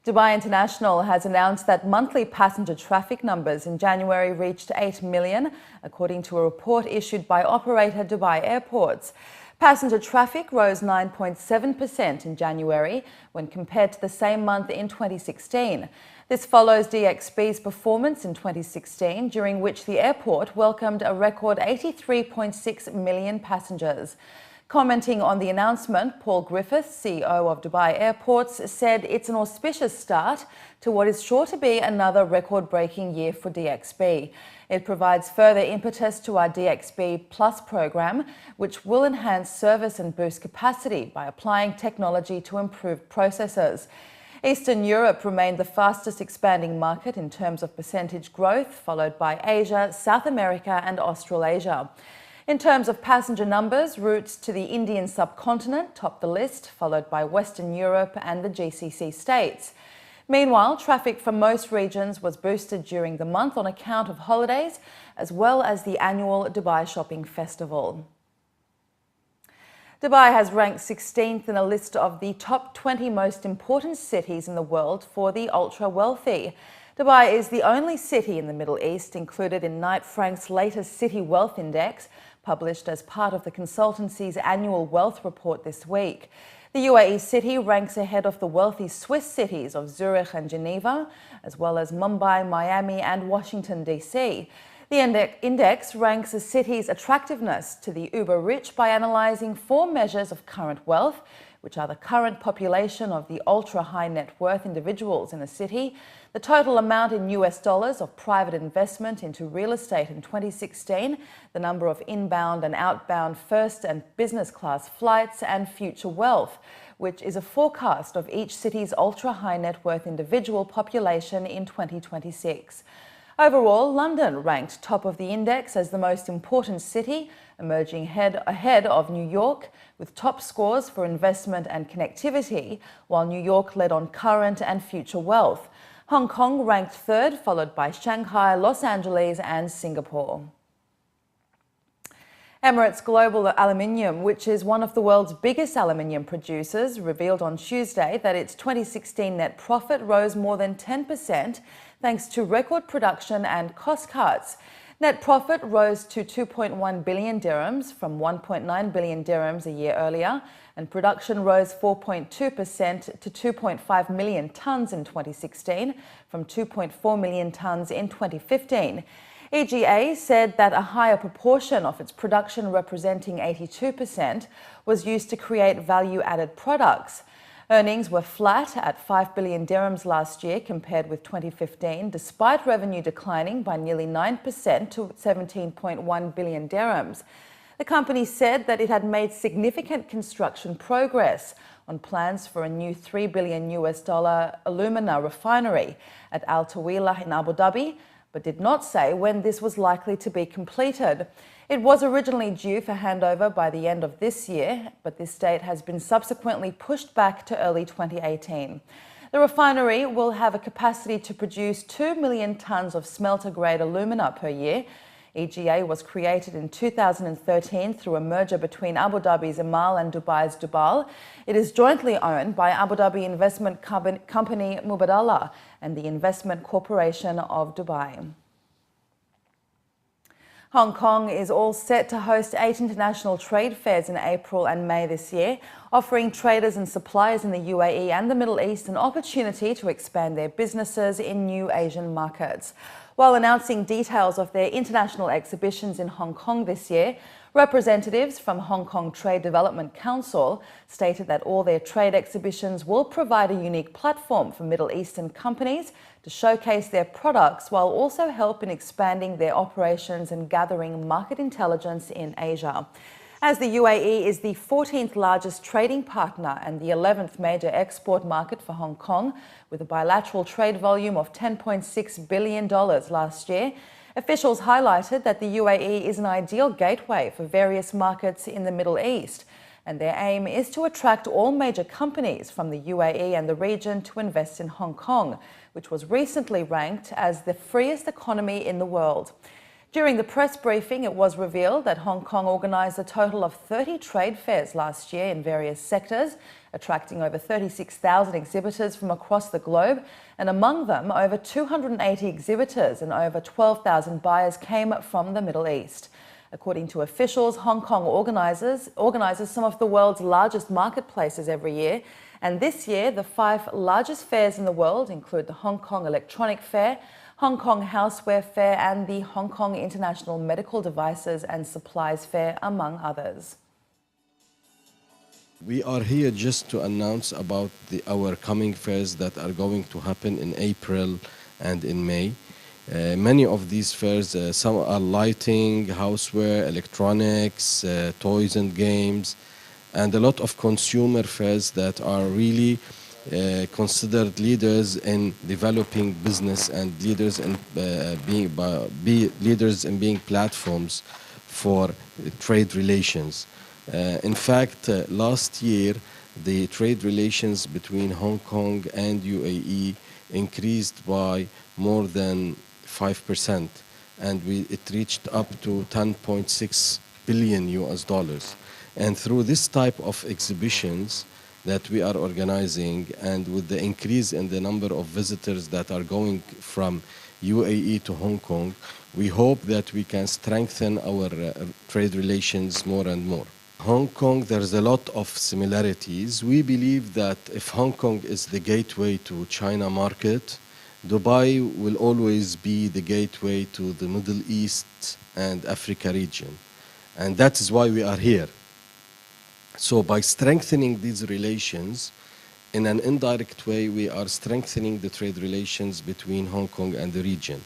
Dubai International has announced that monthly passenger traffic numbers in January reached 8 million, according to a report issued by operator Dubai Airports. Passenger traffic rose 9.7% in January when compared to the same month in 2016. This follows DXB's performance in 2016, during which the airport welcomed a record 83.6 million passengers. Commenting on the announcement, Paul Griffiths, CEO of Dubai Airports, said it's an auspicious start to what is sure to be another record-breaking year for DXB. It provides further impetus to our DXB Plus program, which will enhance service and boost capacity by applying technology to improve processes. Eastern Europe remained the fastest expanding market in terms of percentage growth, followed by Asia, South America and Australasia. In terms of passenger numbers, routes to the Indian subcontinent topped the list, followed by Western Europe and the GCC states. Meanwhile, traffic from most regions was boosted during the month on account of holidays, as well as the annual Dubai Shopping Festival. Dubai has ranked 16th in a list of the top 20 most important cities in the world for the ultra-wealthy. Dubai is the only city in the Middle East included in Knight Frank's latest City Wealth Index, published as part of the consultancy's annual wealth report this week. The UAE city ranks ahead of the wealthy Swiss cities of Zurich and Geneva, as well as Mumbai, Miami and Washington, D.C. The index ranks a city's attractiveness to the uber-rich by analysing 4 measures of current wealth, which are the current population of the ultra-high net worth individuals in the city, the total amount in US dollars of private investment into real estate in 2016, the number of inbound and outbound first and business class flights, and future wealth, which is a forecast of each city's ultra-high net worth individual population in 2026. Overall, London ranked top of the index as the most important city, emerging ahead of New York, with top scores for investment and connectivity, while New York led on current and future wealth. Hong Kong ranked third, followed by Shanghai, Los Angeles and Singapore. Emirates Global Aluminium, which is one of the world's biggest aluminium producers, revealed on Tuesday that its 2016 net profit rose more than 10% thanks to record production and cost cuts. Net profit rose to 2.1 billion dirhams from 1.9 billion dirhams a year earlier, and production rose 4.2% to 2.5 million tonnes in 2016 from 2.4 million tonnes in 2015. EGA said that a higher proportion of its production, representing 82%, was used to create value-added products. Earnings were flat at 5 billion dirhams last year compared with 2015, despite revenue declining by nearly 9% to 17.1 billion dirhams. The company said that it had made significant construction progress on plans for a new $3 billion alumina refinery at Al Taweelah in Abu Dhabi, but did not say when this was likely to be completed. It was originally due for handover by the end of this year, but this date has been subsequently pushed back to early 2018. The refinery will have a capacity to produce 2 million tonnes of smelter-grade alumina per year. EGA was created in 2013 through a merger between Abu Dhabi's Amal and Dubai's Dubal. It is jointly owned by Abu Dhabi investment company Mubadala and the Investment Corporation of Dubai. Hong Kong is all set to host 8 international trade fairs in April and May this year, offering traders and suppliers in the UAE and the Middle East an opportunity to expand their businesses in new Asian markets. While announcing details of their international exhibitions in Hong Kong this year, representatives from Hong Kong Trade Development Council stated that all their trade exhibitions will provide a unique platform for Middle Eastern companies to showcase their products, while also help in expanding their operations and gathering market intelligence in Asia. As the UAE is the 14th largest trading partner and the 11th major export market for Hong Kong, with a bilateral trade volume of $10.6 billion last year, officials highlighted that the UAE is an ideal gateway for various markets in the Middle East, and their aim is to attract all major companies from the UAE and the region to invest in Hong Kong, which was recently ranked as the freest economy in the world. During the press briefing, it was revealed that Hong Kong organised a total of 30 trade fairs last year in various sectors, attracting over 36,000 exhibitors from across the globe, and among them, over 280 exhibitors and over 12,000 buyers came from the Middle East. According to officials, Hong Kong organises some of the world's largest marketplaces every year, and this year the 5 largest fairs in the world include the Hong Kong Electronic Fair, Hong Kong Houseware Fair and the Hong Kong International Medical Devices and Supplies Fair, among others. We are here just to announce about our coming fairs that are going to happen in April and in May. Many of these fairs, some are lighting, houseware, electronics, toys and games, and a lot of consumer fairs that are really considered leaders in developing business and leaders in being platforms for trade relations. In fact, last year the trade relations between Hong Kong and UAE increased by more than 5%, and it reached up to 10.6 billion US dollars. And through this type of exhibitions that we are organizing, and with the increase in the number of visitors that are going from UAE to Hong Kong, we hope that we can strengthen our trade relations more and more. Hong Kong, there's a lot of similarities. We believe that if Hong Kong is the gateway to China market, Dubai will always be the gateway to the Middle East and Africa region. And that is why we are here. So by strengthening these relations, in an indirect way, we are strengthening the trade relations between Hong Kong and the region.